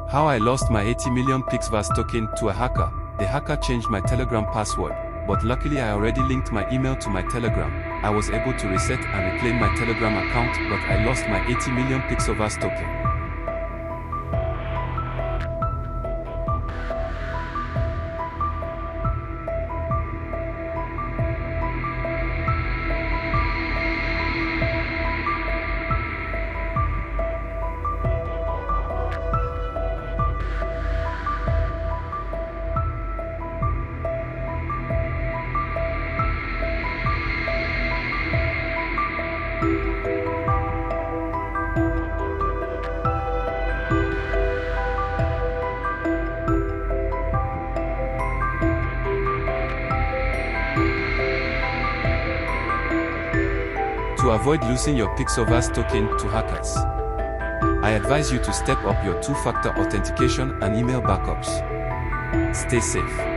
How I lost my 80 million Pixelverse token to a hacker. The hacker changed my Telegram password, but luckily I already linked my email to my Telegram. I was able to reset and reclaim my Telegram account, but I lost my 80 million Pixelverse token. To avoid losing your Pixelverse token to hackers, I advise you to step up your two-factor authentication and email backups. Stay safe.